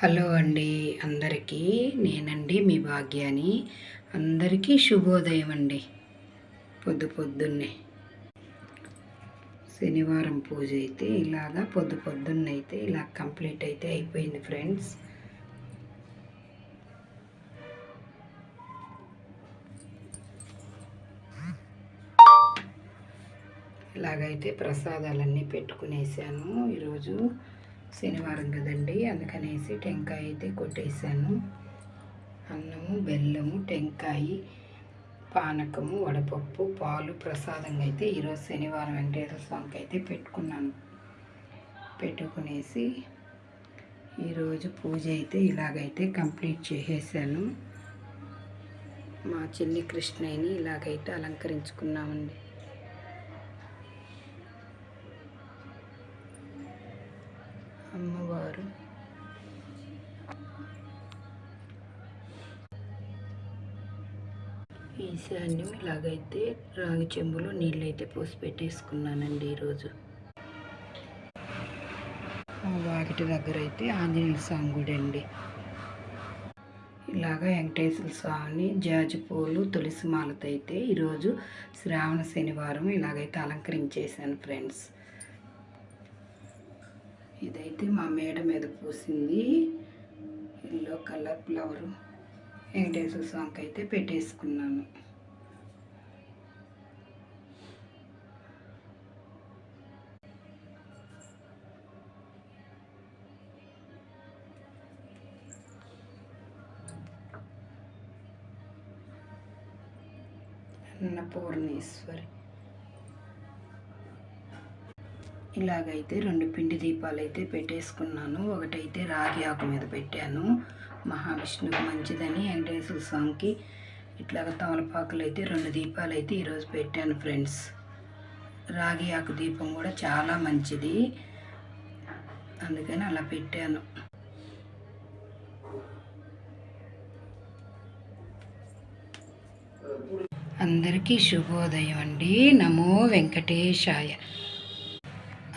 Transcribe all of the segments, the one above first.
Hello అండి అందరికీ నేనండి మీ భాగ్యాని. అందరికీ శుభోదయం అండి. పొద్దున్నే శనివారం పూజ అయితే ఇలాగా పొద్దున్నైతే ఇలా కంప్లీట్ అయితే అయిపోయింది ఫ్రెండ్స్. ఇలాగైతే ప్రసాదాలన్నీ పెట్టుకునేసాను. ఈరోజు శనివారం కదండి, అందుకనేసి టెంకాయ అయితే కొట్టేసాను. అన్నము, బెల్లము, టెంకాయ, పానకము, వడపప్పు, పాలు ప్రసాదంగా అయితే ఈరోజు శనివారం వెంకటేశ్వర స్వామికి అయితే పెట్టుకునేసి ఈరోజు పూజ అయితే ఇలాగైతే కంప్లీట్ చేసేసాను. మా చెల్లి కృష్ణయ్యని ఇలాగైతే అలంకరించుకున్నామండి. అమ్మవారు ఈశాన్యం ఇలాగైతే రాగి చెంబులో నీళ్ళైతే పోసి పెట్టేసుకున్నానండి. ఈరోజు వాకిటి దగ్గర అయితే ఆంజనేయ స్వామి గుడి అండి. ఇలాగా వెంకటేశ్వర స్వామిని జాజి పూలు, తులసి మాలతో అయితే ఈరోజు శ్రావణ శనివారం ఇలాగైతే అలంకరించేసాను ఫ్రెండ్స్. ఇదైతే మా మేడ మీద పూసింది ఎల్లో కలర్ ఫ్లవరు. వెంకటేశ్వర స్వామికి అయితే పెట్టేసుకున్నాను. అన్నపూర్ణేశ్వరి ఇలాగైతే 2 పిండి దీపాలు అయితే పెట్టేసుకున్నాను. ఒకటైతే రాగి ఆకు మీద పెట్టాను, మహావిష్ణువుకి మంచిదని. వెంకటేశ్వర స్వామికి ఇట్లాగ తమలపాకులు అయితే 2 దీపాలు అయితే ఈరోజు పెట్టాను ఫ్రెండ్స్. రాగి ఆకు దీపం కూడా చాలా మంచిది, అందుకని అలా పెట్టాను. అందరికీ శుభోదయం అండి. నమో వెంకటేశాయ.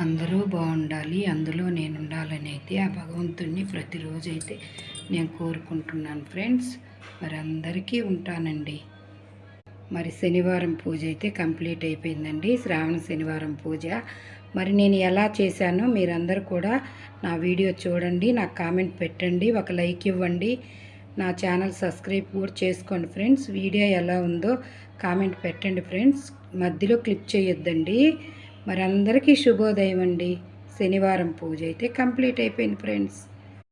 అందరూ బాగుండాలి, అందులో నేను ఉండాలని అయితే ఆ భగవంతుడిని ప్రతిరోజు అయితే నేను కోరుకుంటున్నాను ఫ్రెండ్స్. మరి అందరికీ ఉంటానండి. మరి శనివారం పూజ అయితే కంప్లీట్ అయిపోయిందండి, శ్రావణ శనివారం పూజ. మరి నేను ఎలా చేశానో మీరందరూ కూడా నా వీడియో చూడండి, నాకు కామెంట్ పెట్టండి, ఒక లైక్ ఇవ్వండి, నా ఛానల్ సబ్స్క్రైబ్ కూడా చేసుకోండి ఫ్రెండ్స్. వీడియో ఎలా ఉందో కామెంట్ పెట్టండి ఫ్రెండ్స్, మధ్యలో క్లిక్ చేయొద్దండి. మరి అందరికీ శుభోదయం అండి. శనివారం పూజ అయితే కంప్లీట్ అయిపోయింది ఫ్రెండ్స్.